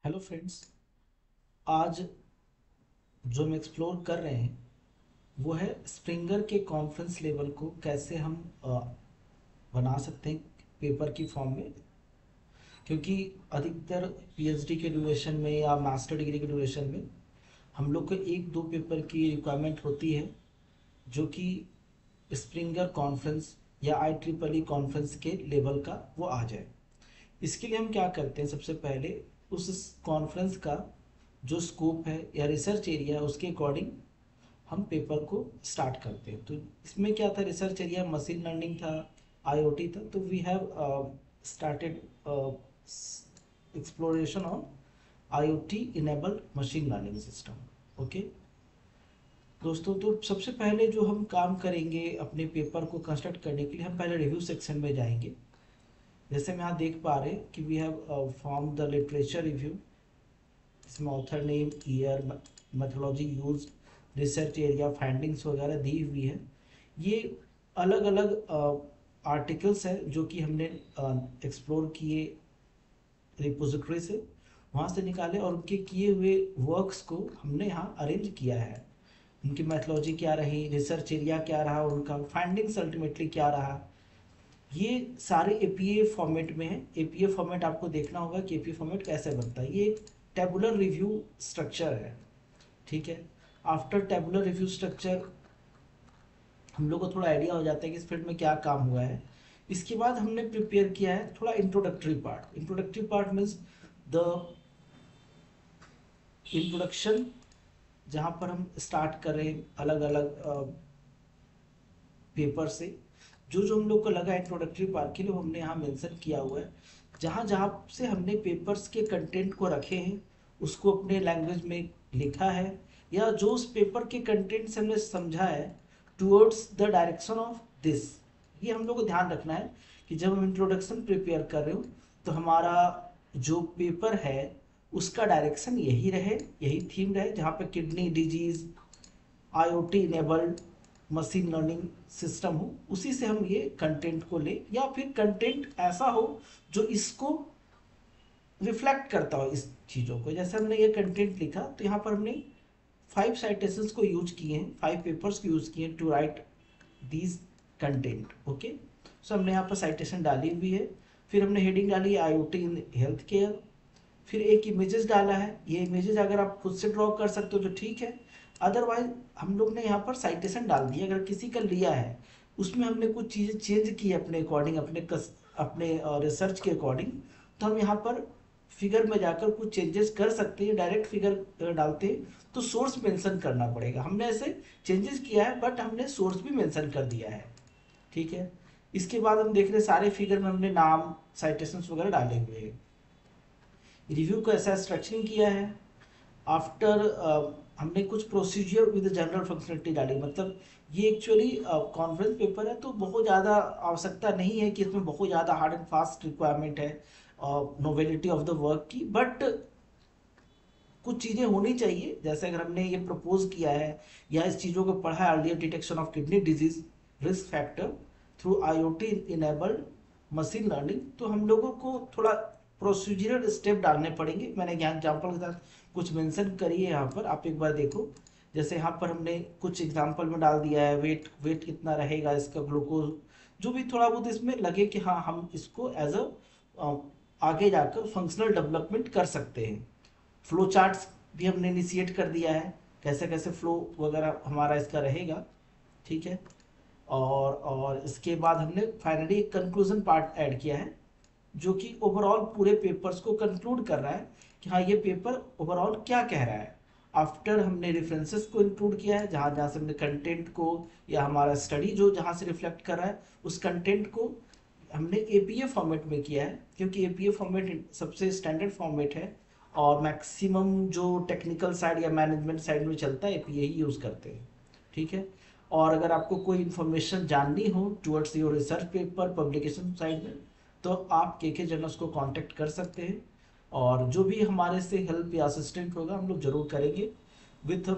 Hello friends. आज जो हम एक्सप्लोर कर रहे हैं वो है स्प्रिंगर के कॉन्फ्रेंस लेवल को कैसे हम बना सकते हैं पेपर की फॉर्म में। क्योंकि अधिकतर पीएचडी के ड्यूरेशन में या मास्टर डिग्री के ड्यूरेशन में हम लोग को एक दो पेपर की रिक्वायरमेंट होती है जो कि स्प्रिंगर कॉन्फ्रेंस या आई ट्रिपल ई कॉन्फ्रेंस के लेवल का वो आ जाए। इसके लिए हम क्या करते हैं, सबसे पहले उस कॉन्फ्रेंस का जो स्कोप है या रिसर्च एरिया है उसके अकॉर्डिंग हम पेपर को स्टार्ट करते हैं। तो इसमें क्या था, रिसर्च एरिया मशीन लर्निंग था, आईओटी था। तो we have started exploration on IoT enabled machine learning system. Okay दोस्तों, तो सबसे पहले जो हम काम करेंगे अपने पेपर को कंस्ट्रक्ट करने के लिए, हम पहले रिव्यू सेक्शन में जाएंगे। जैसे हम यहाँ देख पा रहे हैं कि we have form the literature review. इसमें author name, year, methodology use, research area, findings वगैरह दी हुई है। ये अलग अलग आर्टिकल्स हैं जो कि हमने एक्सप्लोर किए रिपोजिटरी से, वहाँ से निकाले और उनके किए हुए वर्क्स को हमने यहाँ अरेंज किया है। उनकी मैथोलॉजी क्या रही, रिसर्च एरिया क्या रहा, उनका फाइंडिंग्स अल्टीमेटली क्या रहा, ये सारे एपीए फॉर्मेट में है। एपीए फॉर्मेट आपको देखना होगा कि एपीए फॉर्मेट कैसे बनता है। ये एक टेबुलर रिव्यू स्ट्रक्चर है, ठीक है। आफ्टर टेबुलर रिव्यू स्ट्रक्चर हम लोग को थोड़ा आइडिया हो जाता है कि इस फील्ड में क्या काम हुआ है। इसके बाद हमने प्रिपेयर किया है थोड़ा introductory part. Introductory part means the introduction, जहाँ पर हम स्टार्ट करें अलग अलग पेपर से। जो जो हम लोग को लगा इंट्रोडक्टरी पार्ट के लिए वो हमने यहाँ मेंशन किया हुआ है। जहाँ जहाँ से हमने पेपर्स के कंटेंट को रखे हैं उसको अपने लैंग्वेज में लिखा है, या जो उस पेपर के कंटेंट से हमने समझा है towards the direction of this. ये हम लोग को ध्यान रखना है कि जब हम इंट्रोडक्शन प्रिपेयर कर रहे हो तो हमारा जो पेपर है उसका डायरेक्शन यही रहे, यही थीम रहे, जहाँ पे kidney disease, IoT enabled machine learning system हो, उसी से हम ये कंटेंट को ले, या फिर कंटेंट ऐसा हो जो इसको रिफ्लेक्ट करता हो इस चीज़ों को। जैसे हमने ये कंटेंट लिखा तो यहाँ पर हमने 5 साइटेशंस को यूज किए हैं, 5 पेपर्स को यूज किए हैं to write these content. Okay, so हमने यहाँ पर साइटेशन डाली हुई है। फिर हमने हेडिंग डाली है आईओटी इन हेल्थ केयर। फिर एक इमेजेस डाला है। ये इमेजेस अगर आप खुद से ड्रॉ कर सकते हो तो ठीक है, अदरवाइज हम लोग ने यहाँ पर साइटेशन डाल दिया। अगर किसी का लिया है उसमें हमने कुछ चीज़ें चेंज की अपने अकॉर्डिंग, अपने रिसर्च के अकॉर्डिंग, तो हम यहाँ पर फिगर में जाकर कुछ चेंजेस कर सकते हैं। डायरेक्ट फिगर डालते हैं तो सोर्स मेंशन करना पड़ेगा। हमने ऐसे चेंजेस किया है बट हमने सोर्स भी मेंशन कर दिया है, ठीक है। इसके बाद हम देख रहे हैं सारे फिगर में हमने नाम, साइटेशंस वगैरह डाले हुए हैं। रिव्यू को ऐसा स्ट्रक्चरिंग किया है। आफ्टर हमने कुछ प्रोसीजर विद जनरल फंक्शनलिटी डाली। मतलब ये एक्चुअली कॉन्फ्रेंस पेपर है तो बहुत ज़्यादा आवश्यकता नहीं है कि इसमें बहुत ज़्यादा हार्ड एंड फास्ट रिक्वायरमेंट है नोवेलिटी ऑफ द वर्क की, बट कुछ चीज़ें होनी चाहिए। जैसे अगर हमने ये प्रपोज किया है या इस चीज़ों को पढ़ा है, earlier detection of kidney disease risk factor through IoT enabled machine learning, तो हम लोगों को थोड़ा प्रोसीजरल स्टेप डालने पड़ेंगे। मैंने यहाँ एग्जाम्पल के साथ कुछ मेंशन करी है, यहाँ पर आप एक बार देखो। जैसे यहाँ पर हमने कुछ एग्जाम्पल में डाल दिया है, वेट वेट कितना रहेगा इसका, ग्लूकोज, जो भी थोड़ा बहुत इसमें लगे कि हाँ हम इसको एज अ आगे जाकर फंक्शनल डेवलपमेंट कर सकते हैं। फ्लो चार्ट्स भी हमने इनिशिएट कर दिया है, कैसे कैसे फ्लो वगैरह हमारा इसका रहेगा, ठीक है। और इसके बाद हमने फाइनली एक कंक्लूजन पार्ट ऐड किया है जो कि ओवरऑल पूरे पेपर्स को कंक्लूड कर रहा है कि हाँ ये पेपर ओवरऑल क्या कह रहा है। आफ्टर हमने रेफरेंसेस को इंक्लूड किया है, जहाँ जहाँ से हमने कंटेंट को या हमारा स्टडी जो जहाँ से रिफ्लेक्ट कर रहा है उस कंटेंट को हमने एपीए फॉर्मेट में किया है, क्योंकि एपीए फॉर्मेट सबसे स्टैंडर्ड फॉर्मेट है और मैक्सिमम जो टेक्निकल साइड या मैनेजमेंट साइड में चलता है एपीए ही यूज़ करते हैं, ठीक है। और अगर आपको कोई इन्फॉर्मेशन जाननी हो towards your research paper publication side में तो आप के जर्नल्स को कांटेक्ट कर सकते हैं, और जो भी हमारे से हेल्प या असिस्टेंट होगा हम लोग जरूर करेंगे विथ